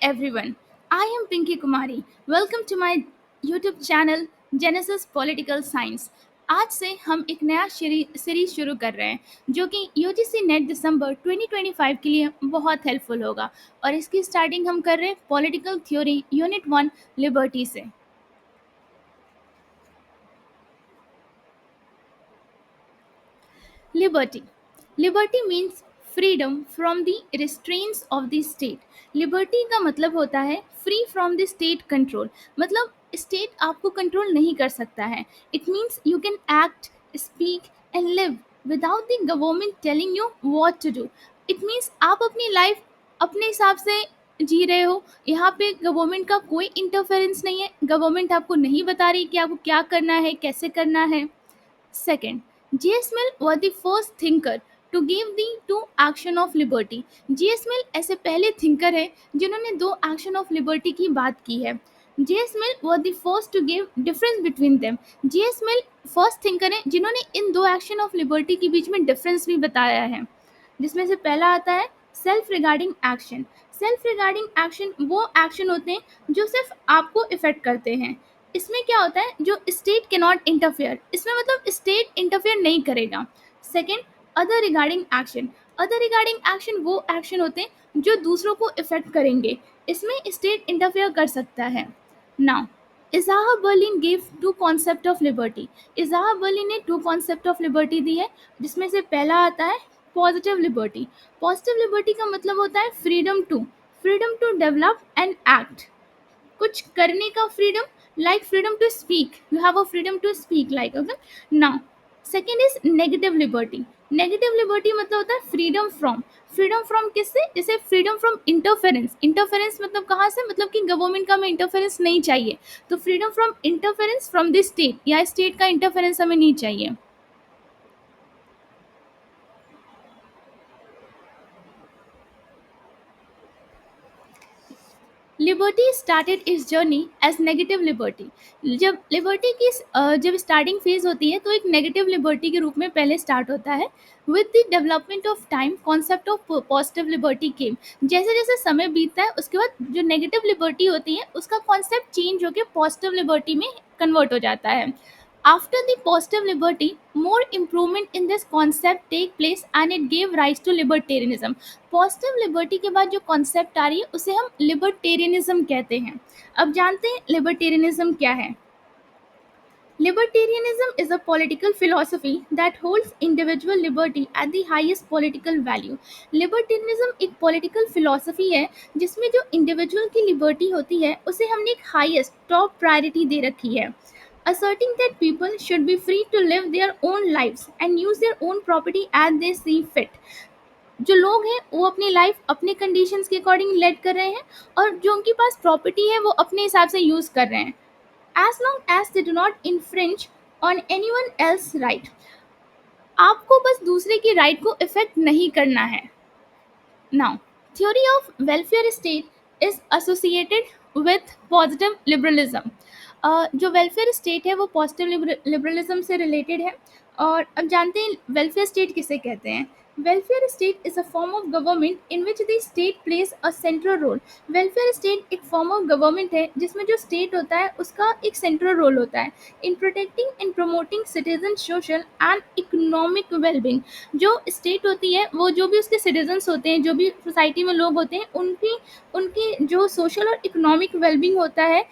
everyone, I am Pinky Kumari. Welcome to my YouTube channel Genesis Political Science. आज से हम एक नया सीरीज शुरू कर रहे हैं जो कि यूजीसी नेट दिसंबर 2025 के लिए बहुत हेल्पफुल होगा और इसकी स्टार्टिंग हम कर रहे हैं पॉलिटिकल थ्योरी यूनिट 1 लिबर्टी से। Liberty liberty means freedom from the restraints of the state. Liberty का मतलब होता है free from the state control, मतलब स्टेट आपको कंट्रोल नहीं कर सकता है। It means you can act, speak and live without the government telling you what to do. It means आप अपनी लाइफ अपने हिसाब से जी रहे हो, यहाँ पे गवर्नमेंट का कोई इंटरफेरेंस नहीं है। गवर्नमेंट आपको नहीं बता रही कि आपको क्या करना है, कैसे करना है। Second, J.S. Mill was the first thinker to give the two action of liberty. J.S. Mill ऐसे पहले thinker है जिन्होंने दो action of liberty की बात की है। J.S. Mill was the first to give difference between them. J.S. Mill first thinker है जिन्होंने इन दो action of liberty के बीच में difference भी बताया है, जिसमें से पहला आता है self regarding action. Self regarding action वो एक्शन होते हैं जो सिर्फ आपको इफेक्ट करते हैं। इसमें क्या होता है, जो स्टेट के नॉट इंटरफेयर, इसमें मतलब स्टेट इंटरफेयर नहीं करेगा। Second, other regarding action. Other regarding action वो एक्शन होते हैं जो दूसरों को इफेक्ट करेंगे, इसमें स्टेट इंटरफेयर कर सकता है। Now Isaiah Berlin gave two concept of liberty. Isaiah Berlin ने टू कॉन्सेप्ट ऑफ लिबर्टी दी है, जिसमें से पहला आता है पॉजिटिव लिबर्टी। पॉजिटिव लिबर्टी का मतलब होता है freedom to develop and act, कुछ करने का freedom, like freedom to speak, you have a freedom to speak, like okay. Now second is negative liberty। Negative liberty मतलब होता है फ्रीडम फ्रॉम किससे, जैसे फ्रीडम फ्रॉम इंटरफेरेंस। इंटरफेरेंस मतलब कहाँ से, मतलब कि गवर्नमेंट का हमें इंटरफेरेंस नहीं चाहिए, तो freedom from interference from the state, या स्टेट का इंटरफेरेंस हमें नहीं चाहिए। लिबर्टी स्टार्टेड इस जर्नी एज नेगेटिव लिबर्टी। जब लिबर्टी की जब स्टार्टिंग फेज होती है तो एक नेगेटिव लिबर्टी के रूप में पहले स्टार्ट होता है। With the development of time concept of positive liberty came. जैसे जैसे समय बीतता है उसके बाद जो नेगेटिव लिबर्टी होती है उसका कॉन्सेप्ट चेंज होकर पॉजिटिव लिबर्टी में कन्वर्ट हो जाता है। After the positive liberty, more improvement in this concept take place and it gave rise to libertarianism. Positive liberty के बाद जो कॉन्सेप्ट आ रही है उसे हम लिबर्टेरियनिज्म कहते हैं। अब जानते हैं लिबर्टेरियनिज्म क्या है। Libertarianism is a political philosophy that holds individual liberty at the highest political value. Libertarianism एक political philosophy है जिसमें जो individual की liberty होती है उसे हमने एक highest top priority दे रखी है, asserting that people should be free to live their own lives and use their own property as they see fit. जो लोग हैं वो अपनी लाइफ अपने कंडीशंस के अकॉर्डिंग लेड कर रहे हैं और जो उनके पास प्रॉपर्टी है वो अपने हिसाब से यूज़ कर रहे हैं, as long as they do not infringe on anyone else's right। आपको बस दूसरे की राइट को इफेक्ट नहीं करना है। Now theory of welfare state is associated with positive liberalism. जो वेलफेयर स्टेट है वो पॉजिटिव लिबरलिज्म से रिलेटेड है। और अब जानते हैं वेलफेयर स्टेट किसे कहते हैं। Welfare state is a form of government in which the state plays a central role. Welfare state एक फॉर्म ऑफ गवर्नमेंट है जिसमें जो स्टेट होता है उसका एक सेंट्रल रोल होता है in protecting and promoting citizen social and economic wellbeing. जो स्टेट होती है वो जो भी उसके सिटीजन्स होते हैं, जो भी सोसाइटी में लोग होते हैं, उनकी उनकी जो सोशल और इकोनॉमिक वेलबींग होता है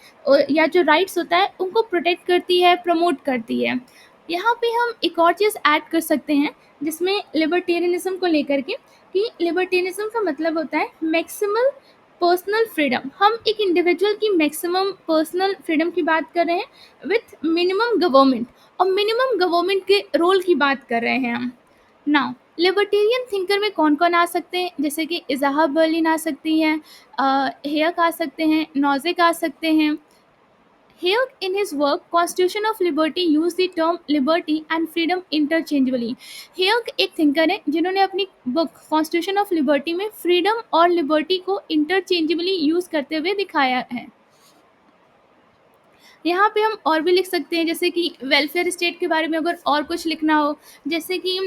या जो राइट्स होता है उनको प्रोटेक्ट करती है, प्रमोट करती है। यहाँ पे हम एक और चीज़ ऐड कर सकते हैं जिसमें लिबर्टेरियनिज्म को लेकर के, कि लिबर्टेरियनिज्म का मतलब होता है मैक्सिमल पर्सनल फ्रीडम। हम एक इंडिविजुअल की मैक्सिमम पर्सनल फ्रीडम की बात कर रहे हैं विथ मिनिमम गवर्नमेंट, और मिनिमम गवर्नमेंट के रोल की बात कर रहे हैं हम। नाउ लिबर्टेरियन थिंकर में कौन कौन आ सकते हैं, जैसे कि इजाहा बर्लिन आ सकती हैं, हेयक आ सकते हैं, नोजिक आ सकते हैं। Hayek, in his work Constitution of Liberty, used the term liberty and freedom interchangeably. Hayek एक थिंकर है जिन्होंने अपनी बुक Constitution of Liberty में फ्रीडम और लिबर्टी को इंटरचेंजेबली यूज करते हुए दिखाया है। यहाँ पे हम और भी लिख सकते हैं, जैसे कि वेलफेयर स्टेट के बारे में अगर और कुछ लिखना हो, जैसे कि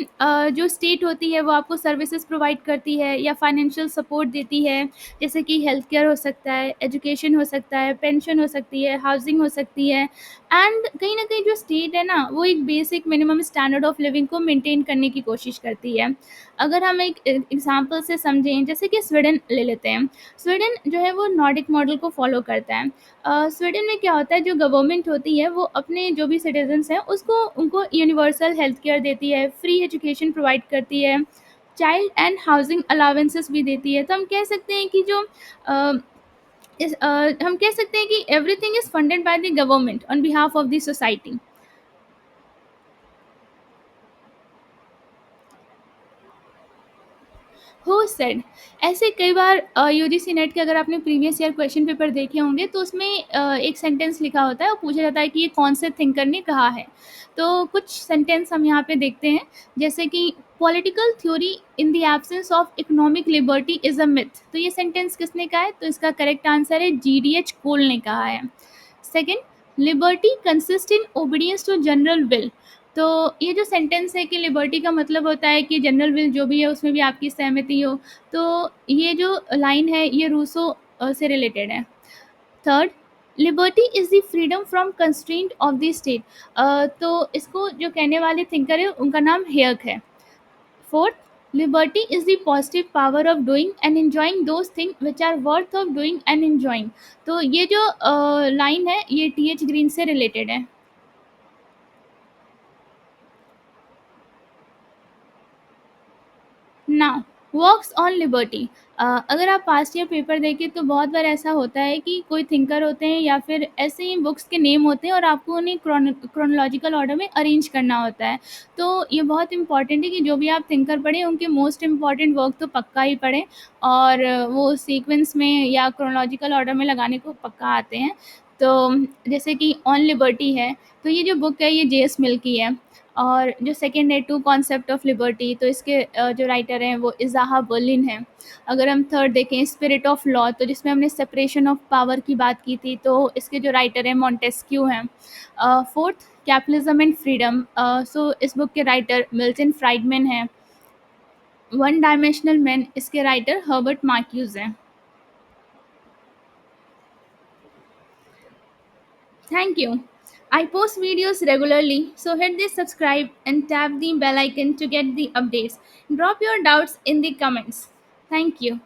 जो स्टेट होती है वो आपको सर्विसेज प्रोवाइड करती है या फाइनेंशियल सपोर्ट देती है, जैसे कि हेल्थ केयर हो सकता है, एजुकेशन हो सकता है, पेंशन हो सकती है, हाउसिंग हो सकती है। एंड कहीं न कहीं जो स्टेट है ना, वो एक basic minimum standard of living को मेंटेन करने की कोशिश करती है। अगर हम एक एग्ज़ाम्पल से समझें, जैसे कि स्वीडन ले लेते हैं। स्वीडन जो है वो नॉर्डिक मॉडल को फ़ॉलो करता है। स्वीडन में क्या होता है, जो गवर्नमेंट होती है वो अपने जो भी सिटीजन्स हैं उसको उनको यूनिवर्सल हेल्थ केयर देती है, फ्री एजुकेशन प्रोवाइड करती है, चाइल्ड एंड हाउसिंग अलाउंसेस भी देती है। तो हम कह सकते हैं कि जो अ, हम कह सकते हैं कि everything is funded by the government on behalf of the society. Who said, ऐसे कई बार यूजीसी नेट के अगर आपने प्रीवियस ईयर क्वेश्चन पेपर देखे होंगे तो उसमें एक सेंटेंस लिखा होता है और पूछा जाता है कि ये कौन से थिंकर ने कहा है। तो कुछ सेंटेंस हम यहाँ पे देखते हैं, जैसे कि political theory in the absence of economic liberty is a myth. तो ये सेंटेंस किसने कहा है? तो इसका करेक्ट आंसर है जीडीएच कोल ने कहा है। Second, liberty consist in obedience to general will. तो ये जो सेंटेंस है कि लिबर्टी का मतलब होता है कि जनरल विल जो भी है उसमें भी आपकी सहमति हो। तो ये जो लाइन है ये रूसो से रिलेटेड है। Third, liberty is the freedom from constraint of the state. तो इसको जो कहने वाले थिंकर है उनका नाम हेयक है। Fourth, liberty is the positive power of doing and enjoying those thing which are worth of doing and enjoying। तो ये जो लाइन है ये टी एच ग्रीन से रिलेटेड है। Now, works on liberty. अगर आप पास्ट ईयर पेपर देखें तो बहुत बार ऐसा होता है कि कोई थिंकर होते हैं या फिर ऐसे ही बुक्स के नेम होते हैं और आपको उन्हें क्रोनोलॉजिकल ऑर्डर में अरेंज करना होता है। तो ये बहुत इंपॉर्टेंट है कि जो भी आप थिंकर पढ़ें उनके मोस्ट इम्पॉर्टेंट वर्क तो पक्का ही पढ़ें, और वो सीक्वेंस में या क्रोनोलॉजिकल ऑर्डर में लगाने को पक्का आते हैं। तो जैसे कि ऑन लिबर्टी है, तो ये जो बुक है ये जे.एस. मिल की है। और जो सेकंड है टू कॉन्सेप्ट ऑफ लिबर्टी, तो इसके जो राइटर हैं वो इज़ाहा बर्लिन हैं। अगर हम थर्ड देखें स्पिरिट ऑफ लॉ, तो जिसमें हमने सेपरेशन ऑफ पावर की बात की थी, तो इसके जो राइटर हैं मॉन्टेस्क्यू हैं। फोर्थ, कैपिटलिज्म एंड फ्रीडम, सो इस बुक के राइटर मिल्टन फ्राइडमैन हैं। वन डायमेंशनल मैन, इसके राइटर हर्बर्ट मार्क्यूज हैं। Thank you. I post videos regularly, so hit the subscribe and tap the bell icon to get the updates. Drop your doubts in the comments. Thank you.